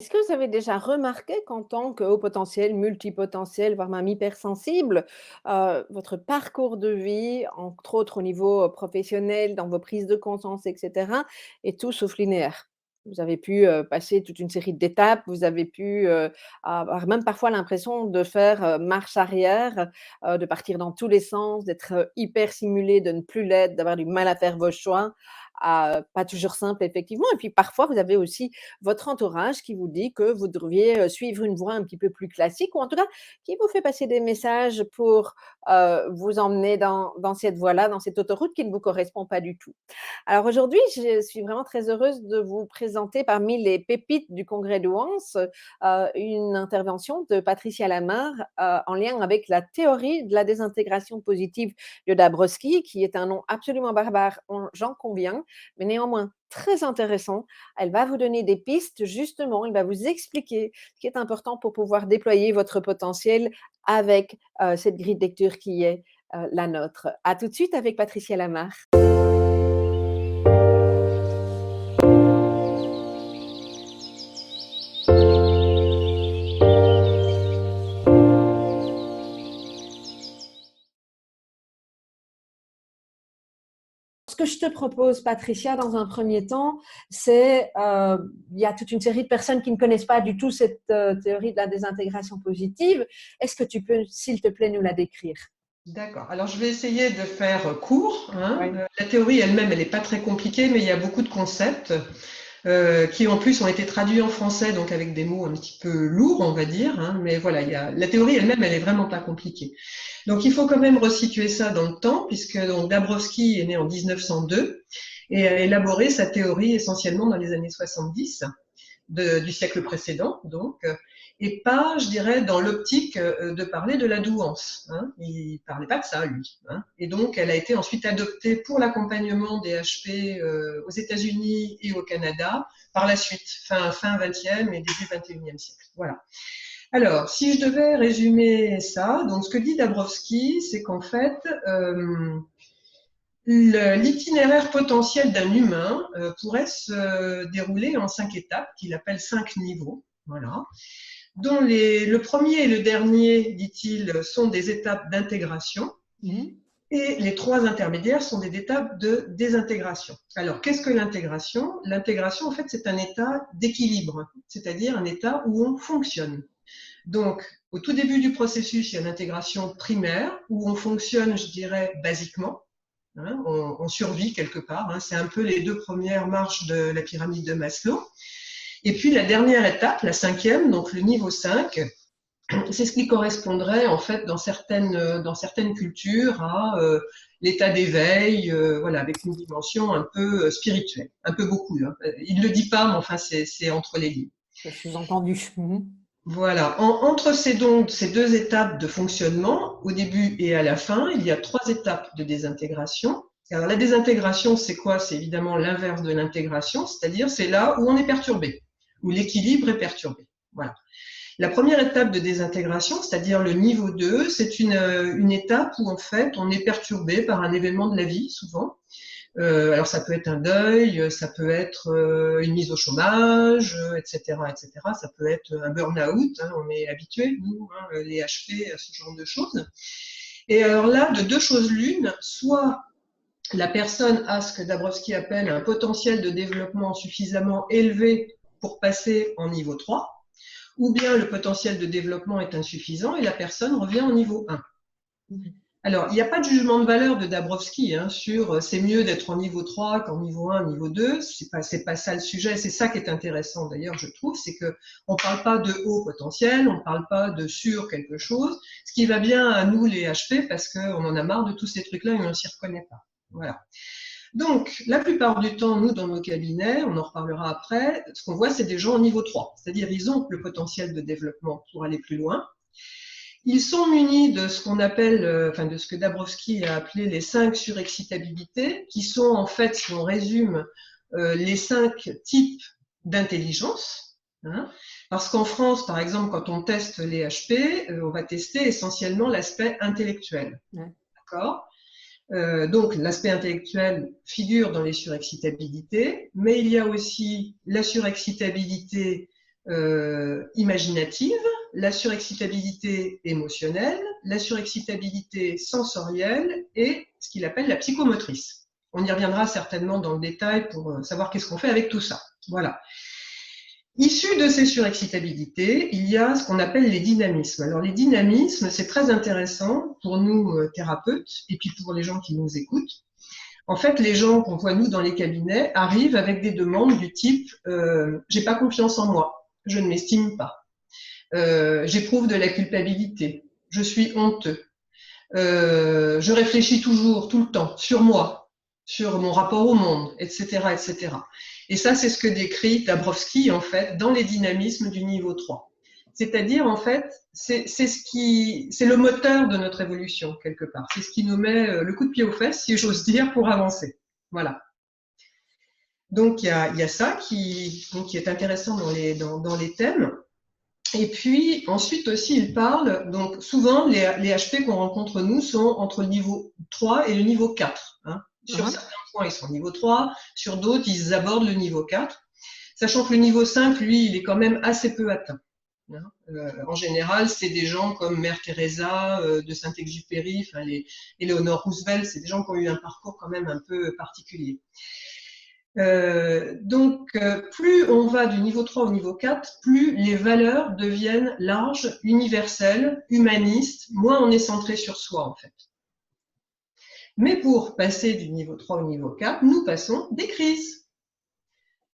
Est-ce que vous avez déjà remarqué qu'en tant que haut potentiel, multipotentiel, voire même hypersensible, votre parcours de vie, entre autres au niveau, professionnel, dans vos prises de conscience et cetera, est tout sauf linéaire? Vous avez pu, passer toute une série d'étapes, vous avez pu, avoir même parfois l'impression de faire, marche arrière, de partir dans tous les sens, d'être, hyper stimulé, de ne plus l'être, d'avoir du mal à faire vos choix, pas toujours simple effectivement et puis parfois vous avez aussi votre entourage qui vous dit que vous devriez, suivre une voie un petit peu plus classique ou en tout cas qui vous fait passer des messages pour, vous emmener dans cette voie-là, dans cette autoroute qui ne vous correspond pas du tout. Alors aujourd'hui, je suis vraiment très heureuse de vous présenter parmi les pépites du congrès de Wans, une intervention de Patricia Lamar, en lien avec la théorie de la désintégration positive de Dabrowski, qui est un nom absolument barbare, j'en conviens, mais néanmoins très intéressant. Elle va vous donner des pistes, justement, elle va vous expliquer ce qui est important pour pouvoir déployer votre potentiel avec, cette grille de lecture qui est, la nôtre. À tout de suite avec Patricia Lamar. Ce que je te propose, Patricia, dans un premier temps, c'est, il y a toute une série de personnes qui ne connaissent pas du tout cette théorie de la désintégration positive. Est-ce que tu peux, s'il te plaît, nous la décrire? D'accord. Alors, je vais essayer de faire court, hein. Oui. La théorie elle-même, elle n'est pas très compliquée, mais il y a beaucoup de concepts qui, en plus, ont été traduits en français, donc avec des mots un petit peu lourds, on va dire, hein. Mais voilà, la théorie elle-même, elle est vraiment pas compliquée. Donc, il faut quand même resituer ça dans le temps, puisque donc Dabrowski est né en 1902 et a élaboré sa théorie essentiellement dans les années 70 du siècle précédent, donc, et pas, je dirais, dans l'optique de parler de la douance. Hein. Il parlait pas de ça, lui. Hein. Et donc, elle a été ensuite adoptée pour l'accompagnement des HP aux États-Unis et au Canada par la suite, fin 20e et début 21e siècle. Voilà. Alors, si je devais résumer ça, donc ce que dit Dabrowski, c'est qu'en fait, l'itinéraire potentiel d'un humain pourrait se dérouler en 5 étapes, qu'il appelle 5 niveaux, voilà, dont le premier et le dernier, dit-il, sont des étapes d'intégration, Mhm. et les 3 intermédiaires sont des étapes de désintégration. Alors, qu'est-ce que l'intégration? L'intégration, en fait, c'est un état d'équilibre, c'est-à-dire un état où on fonctionne. Donc, au tout début du processus, il y a l'intégration primaire, où on fonctionne, je dirais, basiquement. Hein, on survit quelque part. Hein, c'est un peu les 2 premières marches de la pyramide de Maslow. Et puis la dernière étape, la 5e, donc le niveau 5, c'est ce qui correspondrait en fait dans certaines cultures à l'état d'éveil, voilà, avec une dimension un peu spirituelle, un peu beaucoup. Hein. Il ne le dit pas, mais enfin c'est entre les lignes. Je sous-entendu. Mhm. Voilà. Entre ces 2 étapes de fonctionnement, au début et à la fin, il y a 3 étapes de désintégration. Alors la désintégration, c'est quoi? C'est évidemment l'inverse de l'intégration, c'est-à-dire c'est là où on est perturbé, où l'équilibre est perturbé. Voilà. La première étape de désintégration, c'est-à-dire le niveau 2, c'est une étape où en fait on est perturbé par un événement de la vie, souvent. Alors ça peut être un deuil, ça peut être une mise au chômage, etc., etc. Ça peut être un burn-out, hein, on est habitué, nous, hein, les HP, à ce genre de choses. Et alors là, de 2 choses l'une, soit la personne a ce que Dabrowski appelle un potentiel de développement suffisamment élevé pour passer en niveau 3, ou bien le potentiel de développement est insuffisant et la personne revient au niveau 1. Mhm. Alors, il n'y a pas de jugement de valeur de Dabrowski hein, sur c'est mieux d'être en niveau 3 qu'en niveau 1, niveau 2. C'est pas ça le sujet. C'est ça qui est intéressant d'ailleurs, je trouve, c'est que on parle pas de haut potentiel, on parle pas de sur quelque chose. Ce qui va bien à nous les HP parce qu'on en a marre de tous ces trucs-là et on ne s'y reconnaît pas. Voilà. Donc, la plupart du temps, nous, dans nos cabinets, on en reparlera après, ce qu'on voit, c'est des gens au niveau 3. C'est-à-dire, ils ont le potentiel de développement pour aller plus loin. Ils sont munis de ce qu'on appelle, de ce que Dabrowski a appelé les 5 surexcitabilités, qui sont en fait, si on résume, les 5 types d'intelligence. Hein, parce qu'en France, par exemple, quand on teste les HP, on va tester essentiellement l'aspect intellectuel. Ouais. D'accord? Donc, l'aspect intellectuel figure dans les surexcitabilités, mais il y a aussi la surexcitabilité imaginative, la surexcitabilité émotionnelle, la surexcitabilité sensorielle et ce qu'il appelle la psychomotrice. On y reviendra certainement dans le détail pour savoir qu'est-ce qu'on fait avec tout ça. Voilà. Issu de ces surexcitabilités, il y a ce qu'on appelle les dynamismes. Alors les dynamismes, c'est très intéressant pour nous thérapeutes et puis pour les gens qui nous écoutent. En fait, les gens qu'on voit nous dans les cabinets arrivent avec des demandes du type j'ai pas confiance en moi, je ne m'estime pas, j'éprouve de la culpabilité, je suis honteux, je réfléchis toujours, tout le temps, sur moi, sur mon rapport au monde, etc., etc. Et ça, c'est ce que décrit Dabrowski, en fait, dans les dynamismes du niveau 3. C'est-à-dire, en fait, c'est le moteur de notre évolution, quelque part. C'est ce qui nous met le coup de pied aux fesses, si j'ose dire, pour avancer. Voilà. Donc, il y a ça qui est intéressant dans les thèmes. Et puis, ensuite aussi, il parle, donc souvent, les HP qu'on rencontre nous sont entre le niveau 3 et le niveau 4. Hein. Sur certains points, ils sont au niveau 3, sur d'autres, ils abordent le niveau 4. Sachant que le niveau 5, lui, il est quand même assez peu atteint. Hein. En général, c'est des gens comme Mère Teresa de Saint-Exupéry, enfin, Eleanor Roosevelt, c'est des gens qui ont eu un parcours quand même un peu particulier. Donc, plus on va du niveau 3 au niveau 4, plus les valeurs deviennent larges, universelles, humanistes, moins on est centré sur soi en fait. Mais pour passer du niveau 3 au niveau 4, nous passons des crises,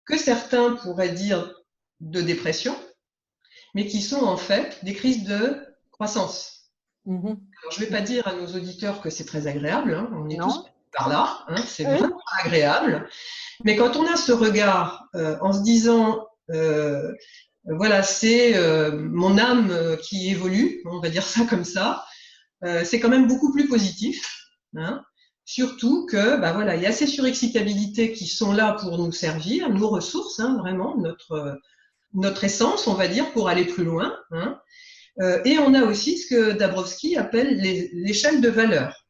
que certains pourraient dire de dépression, mais qui sont en fait des crises de croissance. Alors, je ne vais pas dire à nos auditeurs que c'est très agréable, hein, on est tous par là, hein, c'est vraiment agréable. Mais quand on a ce regard en se disant, voilà, c'est mon âme qui évolue, on va dire ça comme ça, c'est quand même beaucoup plus positif. Hein. Surtout que, bah voilà, il y a ces surexcitabilités qui sont là pour nous servir, nos ressources, hein, vraiment, notre essence, on va dire, pour aller plus loin. Hein. Et on a aussi ce que Dabrowski appelle l'échelle de valeur.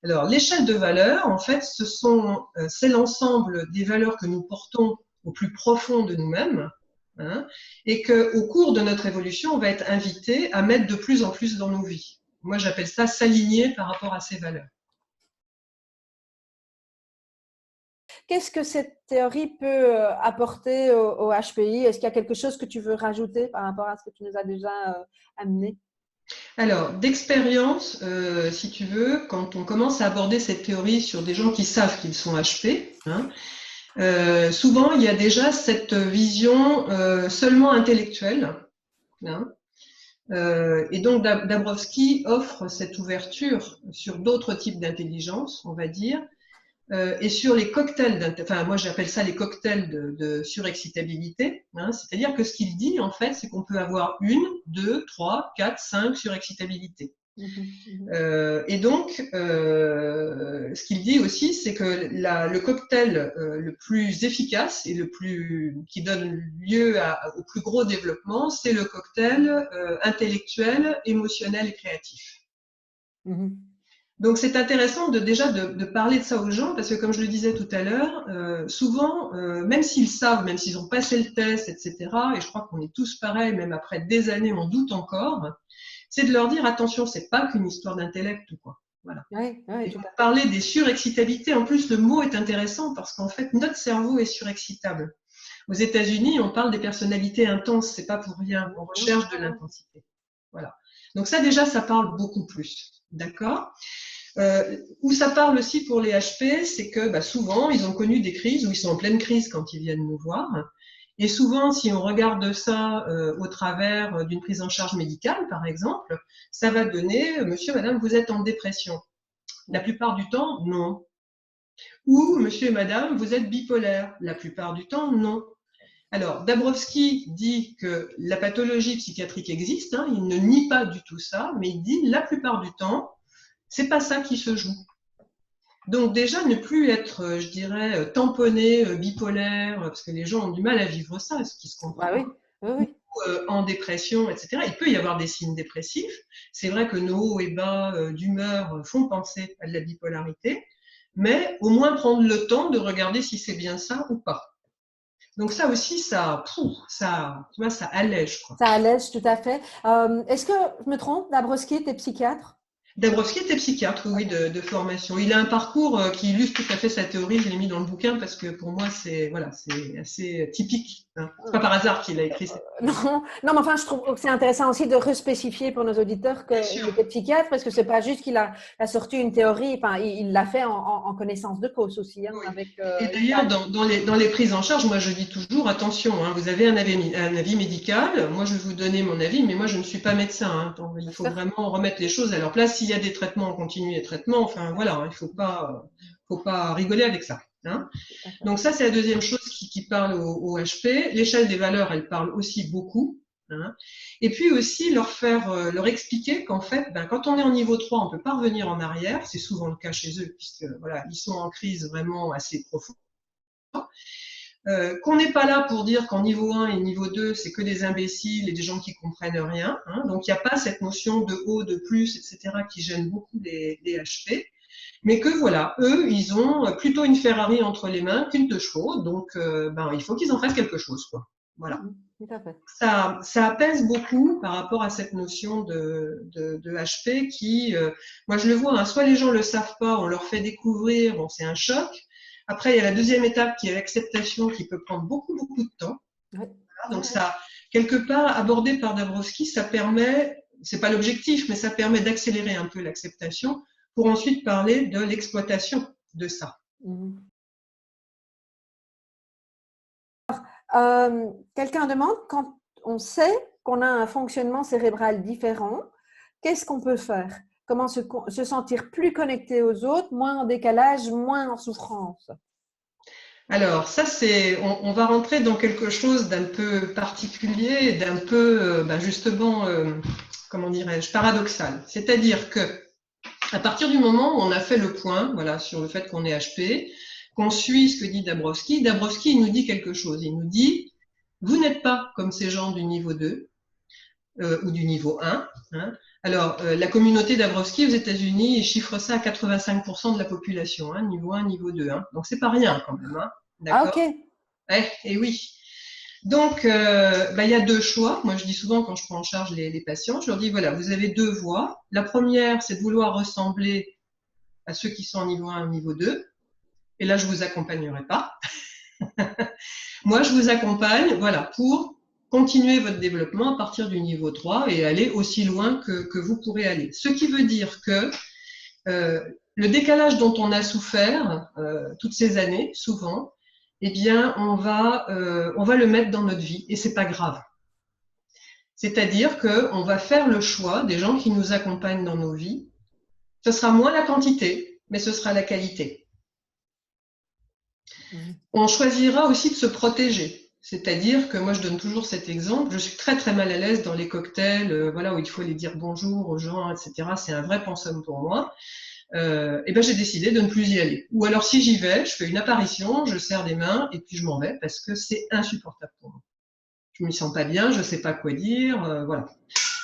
Alors, l'échelle de valeur, en fait, c'est l'ensemble des valeurs que nous portons au plus profond de nous-mêmes, hein, et qu'au cours de notre évolution, on va être invité à mettre de plus en plus dans nos vies. Moi, j'appelle ça s'aligner par rapport à ces valeurs. Qu'est-ce que cette théorie peut apporter au HPI? Est-ce qu'il y a quelque chose que tu veux rajouter par rapport à ce que tu nous as déjà amené? Alors, d'expérience, si tu veux, quand on commence à aborder cette théorie sur des gens qui savent qu'ils sont HP, hein, souvent il y a déjà cette vision seulement intellectuelle. Hein, et donc Dabrowski offre cette ouverture sur d'autres types d'intelligence, on va dire, et sur les cocktails, enfin moi j'appelle ça les cocktails de surexcitabilité, hein, c'est-à-dire que ce qu'il dit en fait, c'est qu'on peut avoir 1, 2, 3, 4, 5 surexcitabilités. Et donc, ce qu'il dit aussi, c'est que le cocktail le plus efficace et qui donne lieu au plus gros développement, c'est le cocktail intellectuel, émotionnel et créatif. Donc c'est intéressant déjà de parler de ça aux gens parce que comme je le disais tout à l'heure, souvent, même s'ils savent, même s'ils ont passé le test, etc., et je crois qu'on est tous pareils, même après des années, on doute encore, c'est de leur dire attention, c'est pas qu'une histoire d'intellect ou quoi. Voilà. Et donc, parler des surexcitabilités, en plus le mot est intéressant parce qu'en fait notre cerveau est surexcitable. Aux États-Unis, on parle des personnalités intenses, c'est pas pour rien, on recherche de l'intensité. Voilà. Donc ça déjà, ça parle beaucoup plus. D'accord. Où ça parle aussi pour les HP, c'est que bah, souvent, ils ont connu des crises où ils sont en pleine crise quand ils viennent nous voir. Et souvent, si on regarde ça au travers d'une prise en charge médicale, par exemple, ça va donner « Monsieur, Madame, vous êtes en dépression ». La plupart du temps, non. Ou « Monsieur et Madame, vous êtes bipolaire ». La plupart du temps, non. Alors, Dabrowski dit que la pathologie psychiatrique existe, hein, il ne nie pas du tout ça, mais il dit la plupart du temps, c'est pas ça qui se joue. Donc déjà, ne plus être, je dirais, tamponné, bipolaire, parce que les gens ont du mal à vivre ça, ce qui se comprend. Ah oui, oui. Ou, en dépression, etc. Il peut y avoir des signes dépressifs. C'est vrai que nos hauts et bas d'humeur font penser à de la bipolarité, mais au moins prendre le temps de regarder si c'est bien ça ou pas. Donc ça aussi, tu vois, ça allège, quoi. Ça allège tout à fait. Est-ce que je me trompe, Dabrowski était psychiatre? Dabrowski était psychiatre, oui, de formation. Il a un parcours qui illustre tout à fait sa théorie. Je l'ai mis dans le bouquin parce que pour moi, c'est voilà, c'est assez typique, hein. C'est pas par hasard qu'il a écrit cette théorie. Non, non, mais enfin, je trouve que c'est intéressant aussi de respécifier pour nos auditeurs Bien qu'il sûr. était psychiatre, parce que c'est pas juste qu'il a sorti une théorie, enfin, il l'a fait en connaissance de cause aussi, hein, Oui. avec Et d'ailleurs, Isaac. dans les prises en charge, moi je dis toujours, attention, hein, vous avez un avis médical, moi je vais vous donner mon avis, mais moi je ne suis pas médecin, hein. Donc, il Bien faut sûr. vraiment remettre les choses à leur place. S'il y a des traitements, on continue les traitements, enfin voilà, hein, il faut pas rigoler avec ça, hein. Tout à fait. Donc ça, c'est la deuxième chose qui parle au HP. L'échelle des valeurs, elle parle aussi beaucoup, hein. Et puis aussi leur expliquer qu'en fait, ben, quand on est en niveau 3, on peut pas revenir en arrière. C'est souvent le cas chez eux, puisque voilà, ils sont en crise vraiment assez profonde. Qu'on n'est pas là pour dire qu'en niveau 1 et niveau 2, c'est que des imbéciles et des gens qui comprennent rien, hein. Donc il n'y a pas cette notion de haut, de plus, etc., qui gêne beaucoup les HP. Mais que voilà, eux, ils ont plutôt une Ferrari entre les mains qu'une de chevaux, donc ben, il faut qu'ils en fassent quelque chose, quoi. Voilà. Tout à fait. Ça apaise beaucoup par rapport à cette notion de HP qui, moi je le vois, hein, soit les gens le savent pas, on leur fait découvrir, bon, c'est un choc. Après, il y a la deuxième étape qui est l'acceptation qui peut prendre beaucoup, beaucoup de temps. Ouais. Donc ça, quelque part, abordé par Dabrowski, ça permet, c'est pas l'objectif, mais ça permet d'accélérer un peu l'acceptation pour ensuite parler de l'exploitation de ça. Mhm. Quelqu'un demande, quand on sait qu'on a un fonctionnement cérébral différent, qu'est-ce qu'on peut faire? Comment se sentir plus connecté aux autres, moins en décalage, moins en souffrance? Alors ça, on va rentrer dans quelque chose d'un peu particulier, d'un peu, ben justement, comment dirais-je, paradoxal. C'est-à-dire que à partir du moment où on a fait le point, voilà, sur le fait qu'on est HP, qu'on suit ce que dit Dabrowski, Dabrowski il nous dit quelque chose. Il nous dit, vous n'êtes pas comme ces gens du niveau 2 ou du niveau 1, hein. Alors, la communauté Dabrowski aux États-Unis, il chiffre ça à 85% de la population, hein, niveau 1, niveau 2, hein. Donc c'est pas rien quand même, hein. Ah, ok. D'accord? Et oui. Donc, bah, il y a deux choix. Moi, je dis souvent quand je prends en charge les patients, je leur dis voilà, vous avez deux voies. La première, c'est de vouloir ressembler à ceux qui sont en niveau 1 et niveau 2. Et là, je vous accompagnerai pas. Moi, je vous accompagne, voilà, pour continuer votre développement à partir du niveau 3 et aller aussi loin que vous pourrez aller. Ce qui veut dire que le décalage dont on a souffert toutes ces années, souvent, eh bien, on va le mettre dans notre vie et c'est pas grave. C'est-à-dire qu'on va faire le choix des gens qui nous accompagnent dans nos vies. Ce sera moins la quantité, mais ce sera la qualité. On choisira aussi de se protéger. C'est-à-dire que moi, je donne toujours cet exemple. Je suis très très mal à l'aise dans les cocktails, voilà, où il faut aller dire bonjour aux gens, etc. C'est un vrai pensum pour moi. Et ben j'ai décidé de ne plus y aller. Ou alors si j'y vais, je fais une apparition, je serre des mains et puis je m'en vais parce que c'est insupportable pour moi. Je me sens pas bien, je sais pas quoi dire, voilà.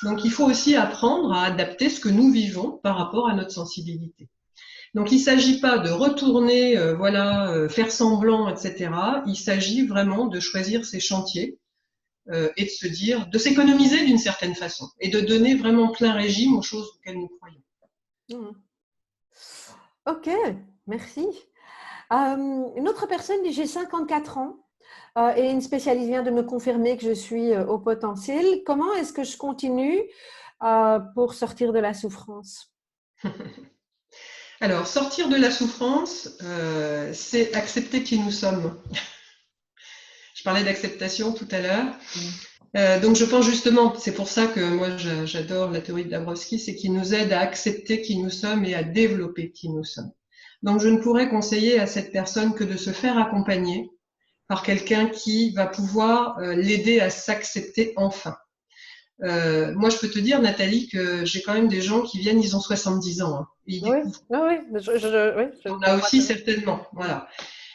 Donc il faut aussi apprendre à adapter ce que nous vivons par rapport à notre sensibilité. Donc il ne s'agit pas de retourner, voilà, faire semblant, etc. Il s'agit vraiment de choisir ses chantiers et de se dire, de s'économiser d'une certaine façon et de donner vraiment plein régime aux choses auxquelles nous croyons. Mmh. Ok, merci. Une autre personne dit j'ai 54 ans et une spécialiste vient de me confirmer que je suis au potentiel. Comment est-ce que je continue pour sortir de la souffrance? Alors, sortir de la souffrance, c'est accepter qui nous sommes. Je parlais d'acceptation tout à l'heure. Donc, je pense justement, c'est pour ça que moi j'adore la théorie de Dabrowski, c'est qu'il nous aide à accepter qui nous sommes et à développer qui nous sommes. Donc, je ne pourrais conseiller à cette personne que de se faire accompagner par quelqu'un qui va pouvoir l'aider à s'accepter enfin. Moi, je peux te dire, Nathalie, que j'ai quand même des gens qui viennent, ils ont 70 ans, hein, et ils Oui, découvrent. oui, oui, je On a comprends aussi très bien. certainement, voilà.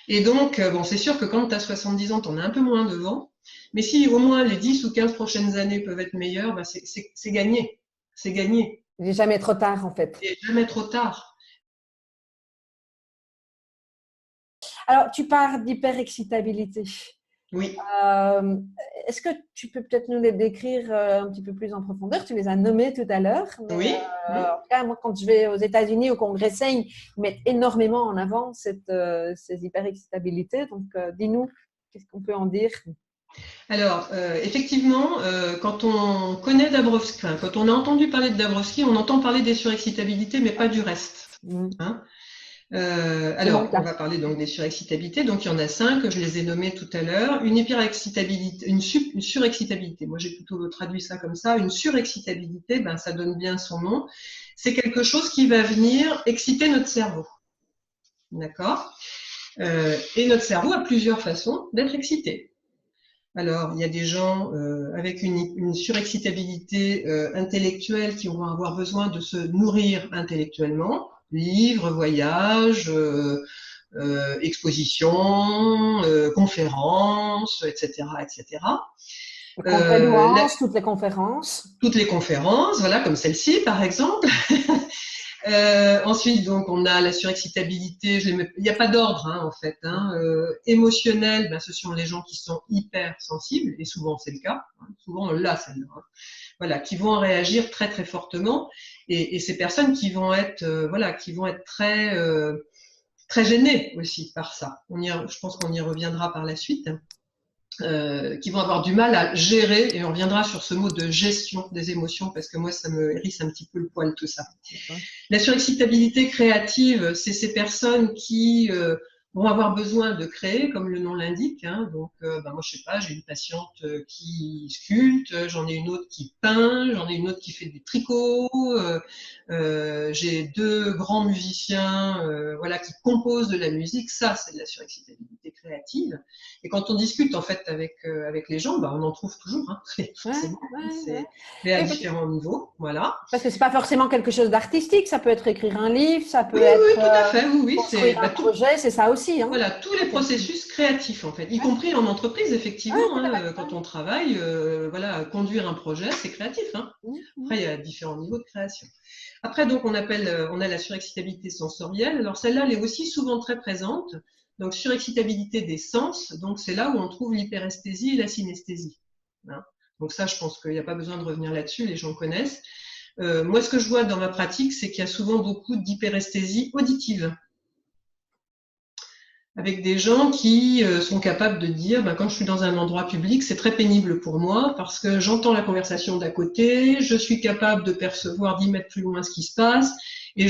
Et donc, bon, c'est sûr que quand tu as 70 ans, tu en as un peu moins devant. Mais si au moins les 10 ou 15 prochaines années peuvent être meilleures, ben c'est gagné. C'est gagné. Il n'est jamais trop tard en fait. Et jamais trop tard. Alors, tu parles d'hyperexcitabilité. Oui, Euh, Est-ce que tu peux peut-être nous les décrire un petit peu plus en profondeur? Tu les as nommés tout à l'heure, mais oui. en tout cas, moi, quand je vais aux États-Unis au Congrès Saigne, ils mettent énormément en avant ces hyperexcitabilités. Donc, dis-nous, qu'est-ce qu'on peut en dire? Alors, effectivement, quand on connaît Dabrowski, enfin, quand on a entendu parler de Dabrowski, on entend parler des surexcitabilités, mais pas du reste. Mm. Hein. C'est mon Alors, on cas. va parler donc des surexcitabilités. Donc, il y en a 5, je les ai nommées tout à l'heure. Une hyperexcitabilité, une surexcitabilité. Moi, j'ai plutôt traduit ça comme ça. Une surexcitabilité, ben, ça donne bien son nom. C'est quelque chose qui va venir exciter notre cerveau. D'accord? Et notre cerveau a plusieurs façons d'être excité. Alors, il y a des gens avec une surexcitabilité intellectuelle qui vont avoir besoin de se nourrir intellectuellement, livres, voyages, expositions, conférences, etc., etc. La, Toutes les conférences. toutes les conférences, voilà, comme celle-ci par exemple. Ensuite, donc, on a la surexcitabilité. Il n'y a pas d'ordre, hein, en fait. Hein. Émotionnel, ben, ce sont les gens qui sont hyper sensibles, et souvent c'est le cas. Hein, souvent on l'a celle-là. Hein. Voilà, qui vont réagir très très fortement, et ces personnes qui vont être, voilà, qui vont être très très gênées aussi par ça. Je pense qu'on y reviendra par la suite. Qui vont avoir du mal à gérer, et on reviendra sur ce mot de gestion des émotions, parce que moi ça me hérisse un petit peu le poil tout ça. La surexcitabilité créative, c'est ces personnes qui vont avoir besoin de créer, comme le nom l'indique. Hein. Donc, ben moi, je sais pas, j'ai une patiente qui sculpte, j'en ai une autre qui peint, j'en ai une autre qui fait du tricot. J'ai 2 grands musiciens, voilà, qui composent de la musique. Ça, c'est de la surexcitabilité créative. Et quand on discute en fait avec les gens, ben, on en trouve toujours, hein, Ouais, forcément. ouais, ouais. Mais à Oui, différents niveaux, voilà. parce que c'est pas forcément quelque chose d'artistique. Ça peut être écrire un livre, ça peut Oui, oui, être tout à fait. Oui, oui, c'est construire un bah, tout, projet, c'est ça aussi, hein? voilà, tous les Ok. processus créatifs en fait, y Ouais, compris en entreprise ouais, effectivement. tout à Hein, fait. quand on travaille, voilà, conduire un projet, c'est créatif. Hein. Après, il y a différents niveaux de création. Après, donc, on a la surexcitabilité sensorielle. Alors celle-là, elle est aussi souvent très présente. Donc surexcitabilité des sens. Donc c'est là où on trouve l'hyperesthésie et la synesthésie. Hein. Donc ça, je pense qu'il n'y a pas besoin de revenir là-dessus, les gens connaissent. Moi, ce que je vois dans ma pratique, c'est qu'il y a souvent beaucoup d'hyperesthésie auditive, avec des gens qui sont capables de dire, ben, quand je suis dans un endroit public, c'est très pénible pour moi parce que j'entends la conversation d'à côté, je suis capable de percevoir 10 mètres plus loin ce qui se passe, et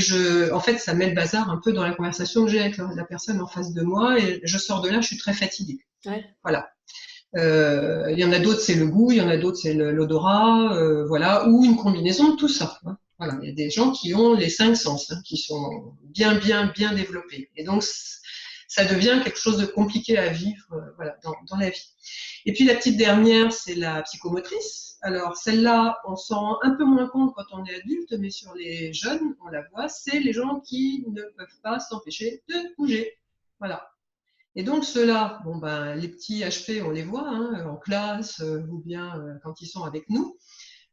en fait, ça met le bazar un peu dans la conversation que j'ai avec la personne en face de moi, et je sors de là, je suis très fatiguée. Ouais. Voilà. Il y en a d'autres, c'est le goût, il y en a d'autres, c'est l'odorat, voilà, ou une combinaison de tout ça. Hein. Voilà, il y a des gens qui ont les 5 sens, hein, qui sont bien développés. Et donc, ça devient quelque chose de compliqué à vivre, voilà, dans la vie. Et puis la petite dernière, c'est la psychomotrice. Alors celle-là, on s'en rend un peu moins compte quand on est adulte, mais sur les jeunes, on la voit, c'est les gens qui ne peuvent pas s'empêcher de bouger. Voilà. Et donc ceux-là, bon ben, les petits HP, on les voit hein, en classe ou bien quand ils sont avec nous.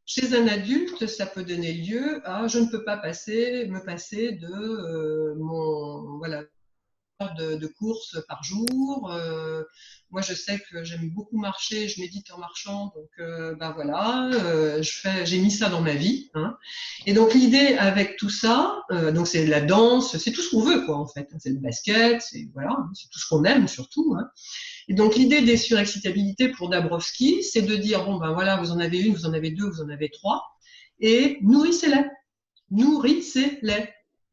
Chez un adulte, ça peut donner lieu à je ne peux pas me passer de mon voilà de courses par jour. Moi, je sais que j'aime beaucoup marcher, je médite en marchant, donc ben voilà, j'ai mis ça dans ma vie. Hein. Et donc l'idée avec tout ça, donc c'est la danse, c'est tout ce qu'on veut quoi en fait. C'est le basket, c'est voilà, c'est tout ce qu'on aime surtout. Hein. Et donc l'idée des surexcitabilités pour Dabrowski, c'est de dire bon ben voilà, vous en avez une, vous en avez deux, vous en avez trois, et nourrissez-les,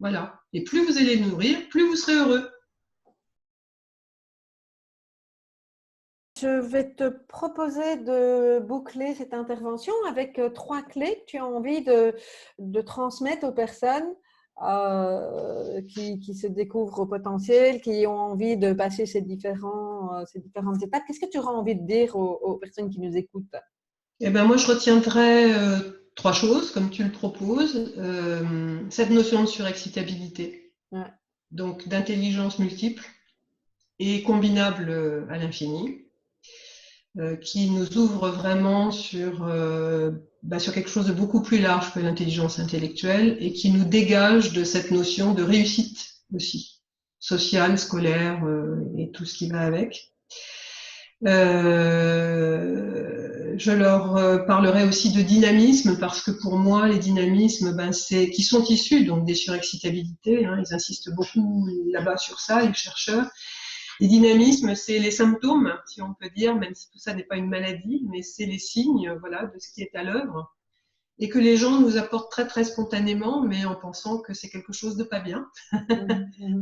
voilà. Et plus vous allez les nourrir, plus vous serez heureux. Je vais te proposer de boucler cette intervention avec 3 clés que tu as envie de transmettre aux personnes qui se découvrent au potentiel, qui ont envie de passer ces différentes étapes. Qu'est-ce que tu auras envie de dire aux personnes qui nous écoutent? Eh ben moi, je retiendrai 3 choses, comme tu le proposes. Cette notion de surexcitabilité, Ouais. donc d'intelligence multiple et combinable à l'infini, qui nous ouvre vraiment sur quelque chose de beaucoup plus large que l'intelligence intellectuelle et qui nous dégage de cette notion de réussite aussi, sociale, scolaire et tout ce qui va avec. Je leur parlerai aussi de dynamisme parce que pour moi, les dynamismes, ben, qui sont issus donc des surexcitabilités. Hein, ils insistent beaucoup là-bas sur ça, les chercheurs. Les dynamismes, c'est les symptômes, si on peut dire, même si tout ça n'est pas une maladie, mais c'est les signes, voilà, de ce qui est à l'œuvre. Et que les gens nous apportent très très spontanément, mais en pensant que c'est quelque chose de pas bien.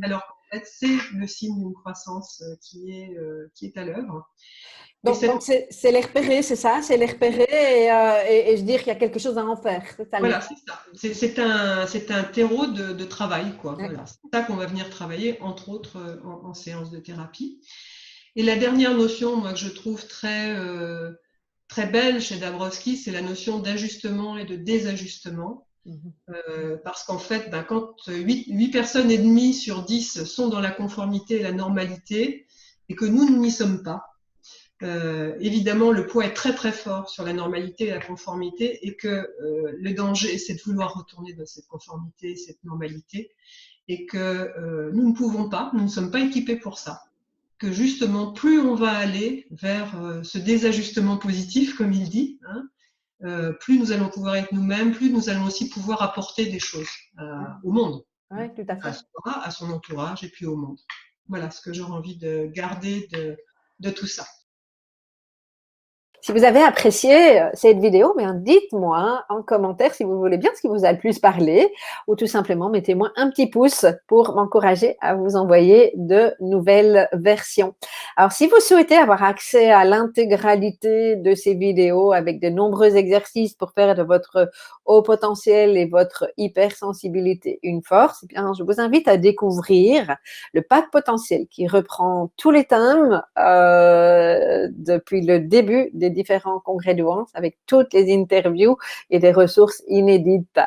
Alors qu'en fait, c'est le signe d'une croissance qui est à l'œuvre. Donc c'est les repérer, c'est ça, c'est les repérer et se dire qu'il y a quelque chose à en faire. C'est ça Voilà, c'est ça. C'est un terreau de travail, quoi. ouais. Voilà. C'est ça qu'on va venir travailler, entre autres, en séance de thérapie. Et la dernière notion, moi, que je trouve très belle chez Dabrowski, c'est la notion d'ajustement et de désajustement. Parce qu'en fait, ben, quand 8 personnes et demie sur 10 sont dans la conformité et la normalité, et que nous n'y sommes pas, évidemment, le poids est très très fort sur la normalité et la conformité, et que le danger, c'est de vouloir retourner dans cette conformité, cette normalité, et que nous ne pouvons pas, nous ne sommes pas équipés pour ça. Que justement, plus on va aller vers ce désajustement positif, comme il dit, hein, plus nous allons pouvoir être nous-mêmes, plus nous allons aussi pouvoir apporter des choses au monde, Oui, tout à fait. à son entourage et puis au monde. Voilà ce que j'aurais envie de garder de tout ça. Si vous avez apprécié cette vidéo, bien dites-moi en commentaire si vous voulez bien ce qui vous a le plus parlé ou tout simplement mettez-moi un petit pouce pour m'encourager à vous envoyer de nouvelles versions. Alors, si vous souhaitez avoir accès à l'intégralité de ces vidéos avec de nombreux exercices pour faire de votre haut potentiel et votre hypersensibilité une force, eh bien, je vous invite à découvrir le pack potentiel qui reprend tous les thèmes depuis le début des différents congrès de Once avec toutes les interviews et des ressources inédites.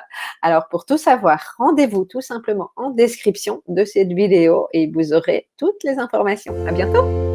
Alors, pour tout savoir, rendez-vous tout simplement en description de cette vidéo et vous aurez toutes les informations. À bientôt!